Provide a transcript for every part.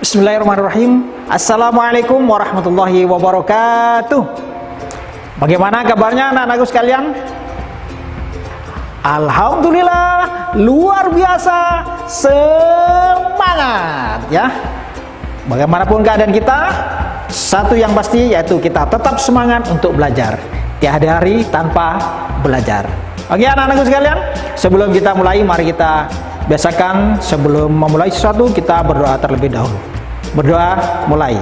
Bismillahirrahmanirrahim. Assalamualaikum warahmatullahi wabarakatuh. Bagaimana kabarnya anak-anakku sekalian? Alhamdulillah, luar biasa, semangat ya. Bagaimanapun keadaan kita, satu yang pasti yaitu kita tetap semangat untuk belajar. Tiada hari tanpa belajar. Oke anak-anakku sekalian, sebelum kita mulai, mari kita biasakan sebelum memulai sesuatu kita berdoa terlebih dahulu. Berdoa mulai.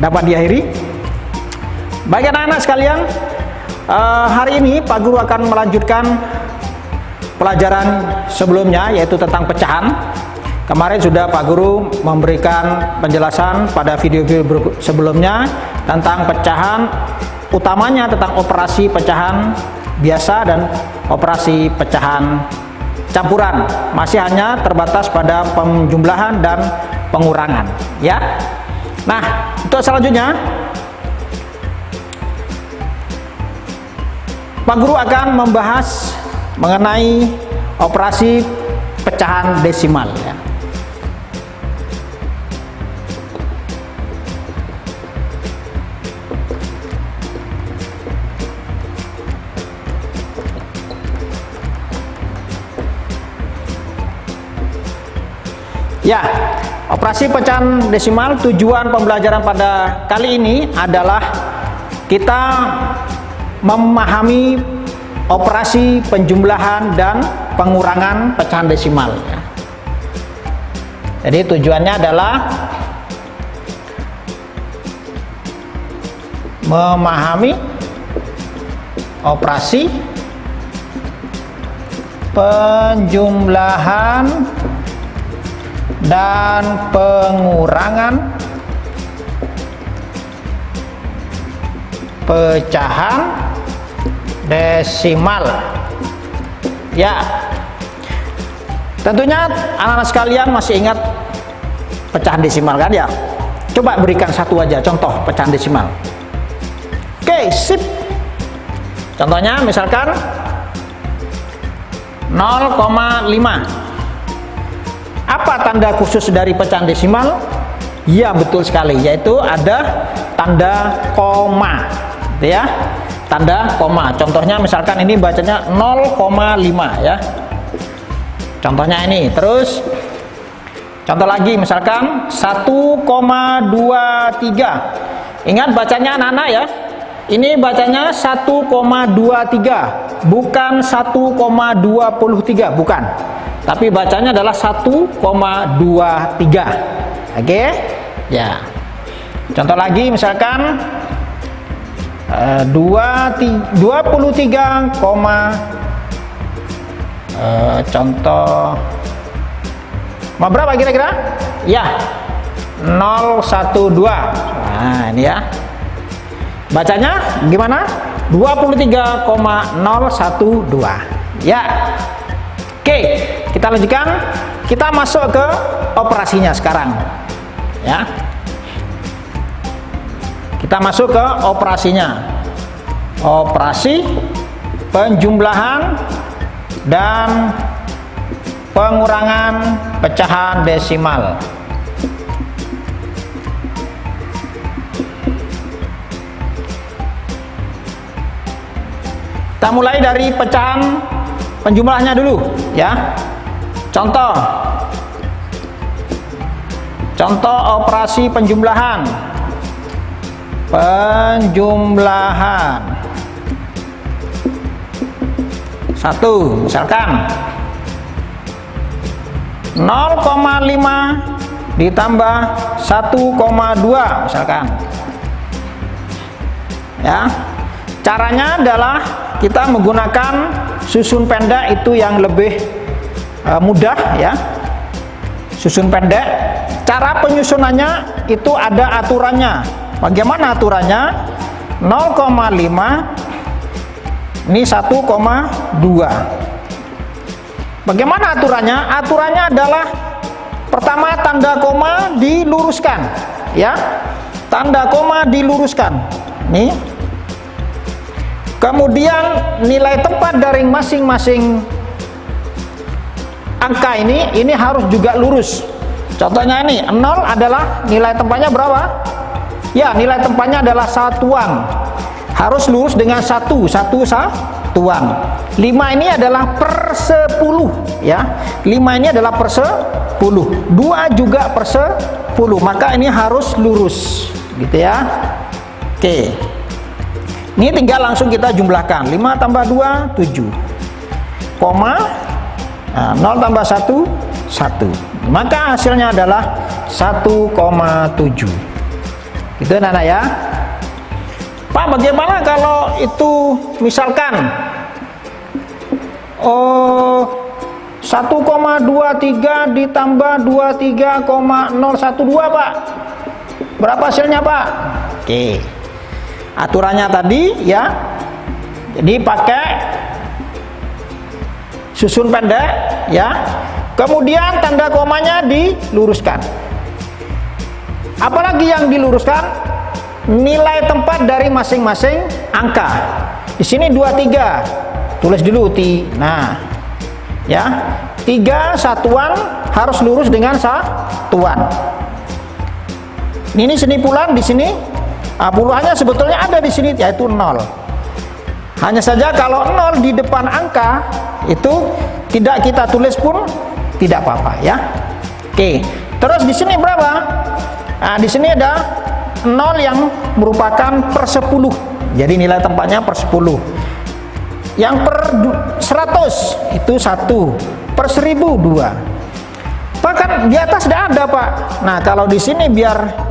Dapat diakhiri. Baik anak-anak sekalian, hari ini Pak Guru akan melanjutkan pelajaran sebelumnya, yaitu tentang pecahan. Kemarin sudah Pak Guru memberikan penjelasan pada video-video sebelumnya tentang pecahan, utamanya tentang operasi pecahan biasa dan operasi pecahan campuran. Masih hanya terbatas pada penjumlahan dan pengurangan ya. Nah, untuk selanjutnya Pak Guru akan membahas mengenai operasi pecahan desimal ya. Ya, operasi pecahan desimal, tujuan pembelajaran pada kali ini adalah kita memahami operasi penjumlahan dan pengurangan pecahan desimal ya. Jadi tujuannya adalah memahami operasi penjumlahan dan pengurangan pecahan desimal ya. Tentunya anak-anak sekalian masih ingat pecahan desimal kan ya. Coba berikan satu aja contoh pecahan desimal. Oke, sip. Contohnya misalkan 0,5. Apa tanda khusus dari pecahan desimal? Ya, betul sekali, yaitu ada tanda koma ya. Tanda koma. Contohnya misalkan ini bacanya 0,5 ya. Contohnya ini. Terus contoh lagi misalkan 1,23. Ingat bacanya anak-anak ya. Ini bacanya 1,23, bukan 1,23, bukan. Tapi bacanya adalah 1,23. Oke? Ya. Contoh lagi misalkan 23, contoh berapa kira-kira? Ya, 012. Nah, ini ya. Bacanya gimana? 23,012. Ya. Oke, kita lanjutkan. Kita masuk ke operasinya sekarang. Ya. Kita masuk ke operasinya. Operasi penjumlahan dan pengurangan pecahan desimal. Kita mulai dari pecahan penjumlahnya dulu ya. Contoh operasi penjumlahan. Satu, misalkan 0,5 ditambah 1,2 misalkan ya. Caranya adalah kita menggunakan susun pendek, itu yang lebih mudah ya. Susun pendek. Cara penyusunannya itu ada aturannya. Bagaimana aturannya? 0,5 ini 1,2. Bagaimana aturannya? Aturannya adalah pertama tanda koma diluruskan ya. Tanda koma diluruskan. Nih. Kemudian nilai tempat dari masing-masing angka ini harus juga lurus. Contohnya ini 0 adalah nilai tempatnya berapa? Ya, nilai tempatnya adalah satuan. Harus lurus dengan satu satuan. 5 ini adalah per 10 ya. 5 ini adalah per 10. 2 juga per 10. Maka ini harus lurus gitu ya. Oke. Ini tinggal langsung kita jumlahkan. 5 tambah 2 7. Koma 0 tambah 1 1. Maka hasilnya adalah 1,7. Gitu anak-anak ya. Pak, bagaimana kalau itu misalkan 1,23 ditambah 23,012 Pak? Berapa hasilnya Pak? Oke. Aturannya tadi ya. Jadi pakai susun pendek ya. Kemudian tanda komanya diluruskan. Apalagi yang diluruskan? Nilai tempat dari masing-masing angka. Di sini 23. Tulis dulu nah. Ya. 3 satuan harus lurus dengan satuan. Ini sini puluhan di sini. Puluhannya sebetulnya ada di sini yaitu 0. Hanya saja kalau 0 di depan angka itu tidak kita tulis pun tidak apa-apa ya. Oke. Terus di sini berapa? Nah, di sini ada 0 yang merupakan per 10. Jadi nilai tempatnya per 10. Yang per 100 itu 1, per 1000 2. Bahkan di atas tidak ada Pak. Nah, kalau di sini biar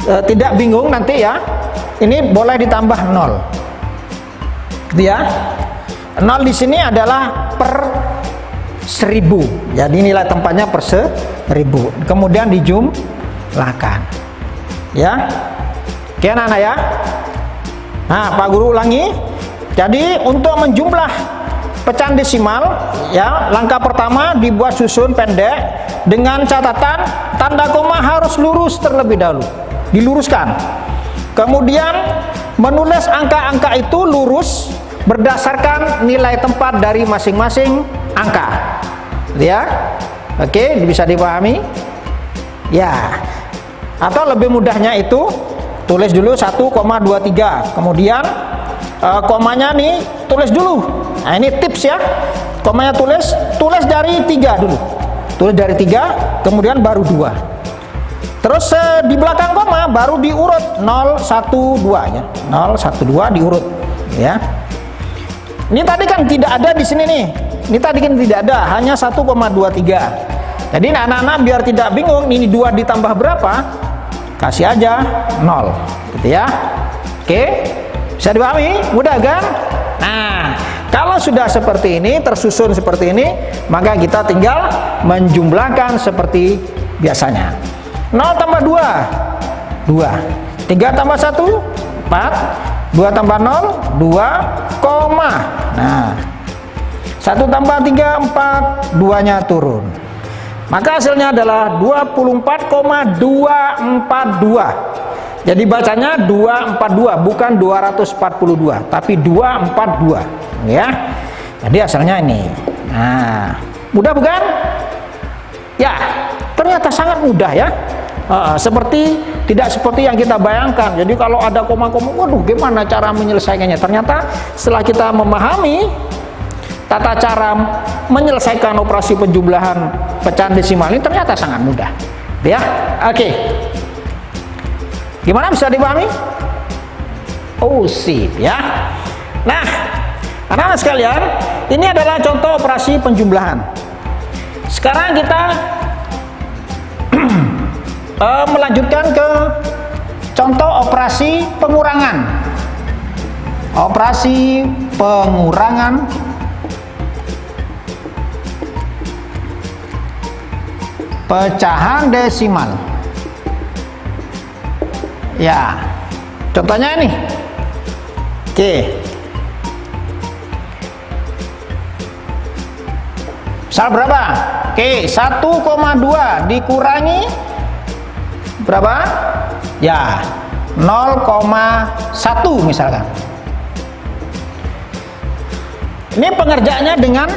tidak bingung nanti ya. Ini boleh ditambah 0. Gitu ya. 0 di sini adalah per 1000. Jadi nilai tempatnya per 1000. Kemudian dijumlahkan. Ya. Oke anak-anak ya. Nah, Pak Guru ulangi. Jadi untuk menjumlah pecahan desimal ya, langkah pertama dibuat susun pendek dengan catatan tanda koma harus lurus terlebih dahulu. Diluruskan. Kemudian menulis angka-angka itu lurus berdasarkan nilai tempat dari masing-masing angka. Ya. Oke, bisa dipahami? Ya. Atau lebih mudahnya itu tulis dulu 1,23. Kemudian komanya nih tulis dulu. Nah, ini tips ya. Komanya tulis dari 3 dulu. Tulis dari 3, kemudian baru 2. Terus di belakang koma baru diurut 0, 1, 2 ya. 0, 1, 2 diurut ya. Ini tadi kan tidak ada di sini nih. Ini tadi kan tidak ada, hanya 1,23. Jadi anak-anak biar tidak bingung ini 2 ditambah berapa? Kasih aja 0 gitu ya. Oke, bisa dipahami? Mudah kan? Nah, kalau sudah seperti ini, tersusun seperti ini, maka kita tinggal menjumlahkan seperti biasanya. 0 tambah 2 2. 3 tambah 1 4. 2 tambah 0 2, koma. Nah, 1 tambah 3 4, 2-nya turun. Maka hasilnya adalah 24,242. Jadi bacanya 242, bukan 242, tapi 242 ya. Jadi hasilnya ini. Nah, mudah bukan? Ya, ternyata sangat mudah ya. Tidak seperti yang kita bayangkan. Jadi kalau ada koma-koma, waduh gimana cara menyelesaikannya? Ternyata setelah kita memahami tata cara menyelesaikan operasi penjumlahan pecahan desimal ini ternyata sangat mudah ya. Oke. Gimana, bisa dipahami? Oh, sip ya. Nah, anak-anak sekalian, ini adalah contoh operasi penjumlahan. Sekarang kita melanjutkan ke contoh operasi pengurangan. Operasi pengurangan pecahan desimal. Ya, contohnya ini. Oke. Misal berapa? Oke, 1,2 dikurangi berapa? Ya, 0,1 misalkan. Ini pengerjaannya dengan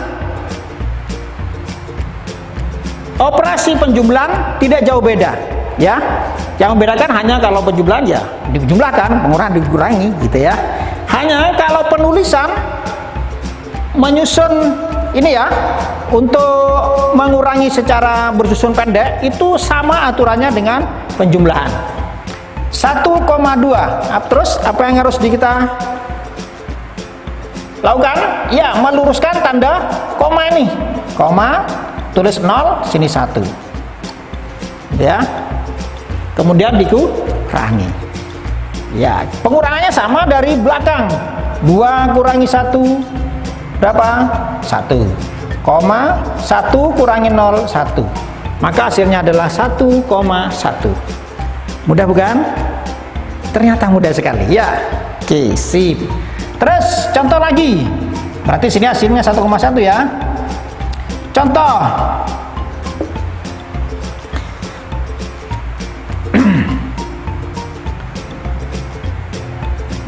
operasi penjumlahan tidak jauh beda, ya. Yang membedakan hanya kalau penjumlahan ya dijumlahkan, pengurangan dikurangi, gitu ya. Hanya kalau penulisan menyusun ini ya, untuk mengurangi secara bersusun pendek itu sama aturannya dengan penjumlahan. 1,2. Terus apa yang harus kita lakukan? Ya, meluruskan tanda koma ini. Koma, tulis 0, sini 1. Ya. Kemudian dikurangi. Ya, pengurangannya sama dari belakang. 2 kurangi 1 berapa? 1. Koma 1 kurangi 0, 1. Maka hasilnya adalah 1,1. Mudah bukan? Ternyata mudah sekali. Ya. Oke, sip. Terus contoh lagi. Berarti sini hasilnya 1,1 ya. Contoh.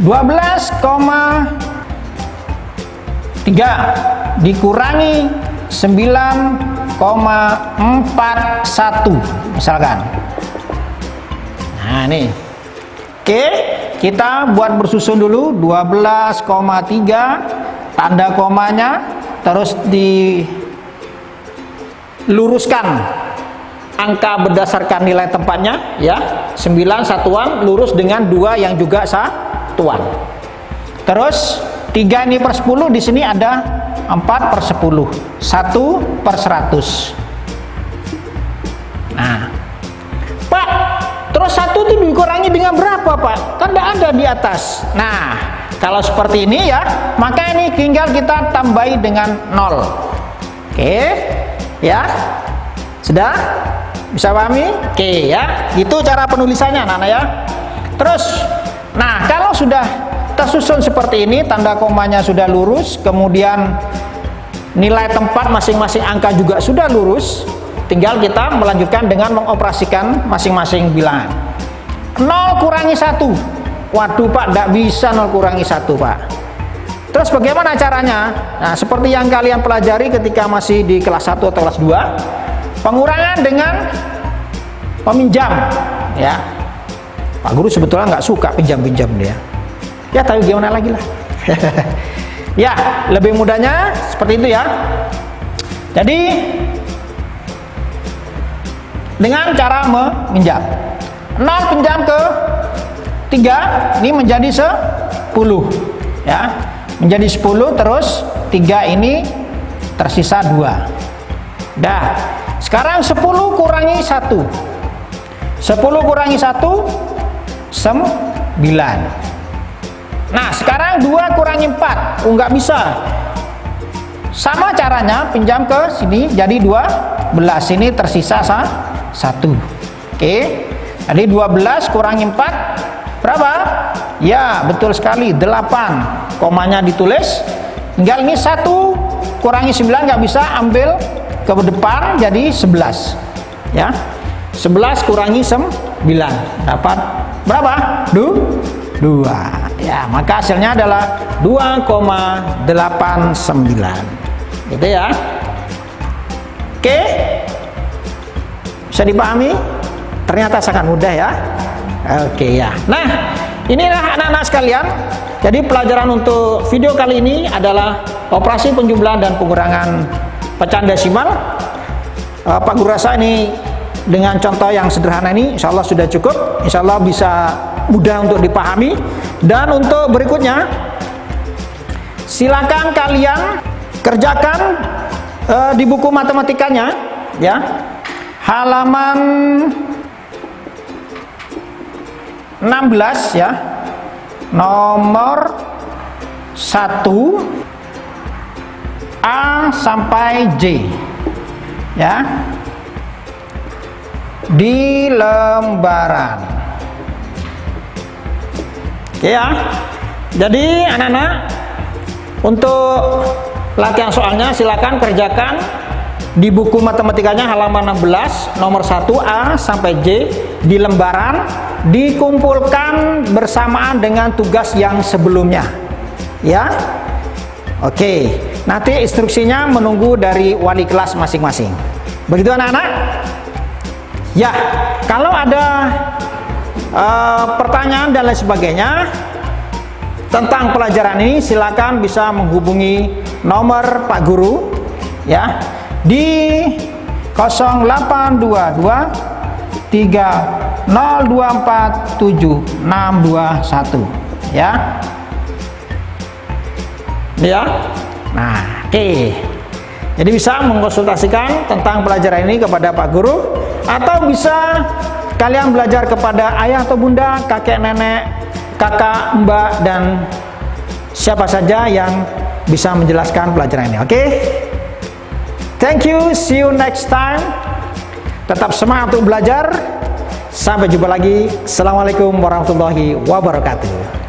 12,3 dikurangi 9,41 misalkan. Nah, nih. Oke, kita buat bersusun dulu. 12,3 tanda komanya, terus diluruskan angka berdasarkan nilai tempatnya ya. 9 satuan lurus dengan 2 yang juga satuan. Terus 3 ini per 10, di sini ada 4 per 10, 1 per 100. Nah, Pak, terus 1 itu dikurangi dengan berapa, Pak? Kan tidak ada di atas. Nah, kalau seperti ini ya, maka ini tinggal kita tambahi dengan 0. Oke, ya, sudah? Bisa pahami? Oke ya, itu cara penulisannya anak-anak ya. Terus, nah kalau sudah tersusun seperti ini, tanda komanya sudah lurus, kemudian nilai tempat masing-masing angka juga sudah lurus, tinggal kita melanjutkan dengan mengoperasikan masing-masing bilangan. 0 kurangi 1. Waduh Pak, tidak bisa 0 kurangi 1 Pak. Terus bagaimana caranya? Nah, seperti yang kalian pelajari ketika masih di kelas 1 atau kelas 2. Pengurangan dengan peminjam ya. Pak Guru sebetulnya nggak suka pinjam-pinjam dia. Ya tapi gimana lagi lah. Ya, lebih mudahnya seperti itu ya. Jadi dengan cara meminjam. 0 pinjam ke 3 ini menjadi 10 ya. Menjadi 10, terus 3 ini tersisa 2. Dah. Sekarang 10 kurangi 1. 10 kurangi 1 9. Nah, sekarang 2 kurangi 4. Oh, nggak bisa. Sama caranya, pinjam ke sini jadi 12. Ini tersisa 1. Oke. Jadi 12 kurangi 4 berapa? Ya, betul sekali 8. Komanya ditulis. Tinggal ini 1 kurangi 9 nggak bisa, ambil ke depan jadi 11 ya. 11 kurangi 9 dapat berapa? 2 ya, maka hasilnya adalah 2,89 gitu ya. Oke, bisa dipahami? Ternyata sangat mudah ya. Oke ya. Nah, inilah anak-anak sekalian, jadi pelajaran untuk video kali ini adalah operasi penjumlahan dan pengurangan pecahan desimal. Pak Guru rasa ini dengan contoh yang sederhana ini insya Allah sudah cukup, insya Allah bisa mudah untuk dipahami. Dan untuk berikutnya silakan kalian kerjakan di buku matematikanya ya, halaman 16 ya, nomor 1 A sampai J ya, di lembaran. Oke ya. Jadi anak-anak, untuk latihan soalnya silakan kerjakan di buku matematikanya halaman 16 nomor 1 A sampai J di lembaran, dikumpulkan bersamaan dengan tugas yang sebelumnya ya. Oke. nanti instruksinya menunggu dari wali kelas masing-masing. Begitu anak-anak? Ya, kalau ada pertanyaan dan lain sebagainya tentang pelajaran ini, silakan bisa menghubungi nomor Pak Guru ya di 0822 3024 7621 ya. Ya. Nah, oke. Jadi bisa mengkonsultasikan tentang pelajaran ini kepada Pak Guru, atau bisa kalian belajar kepada ayah atau bunda, kakek, nenek, kakak, mbak, dan siapa saja yang bisa menjelaskan pelajaran ini. Oke? Thank you, see you next time. Tetap semangat untuk belajar. Sampai jumpa lagi. Assalamualaikum warahmatullahi wabarakatuh.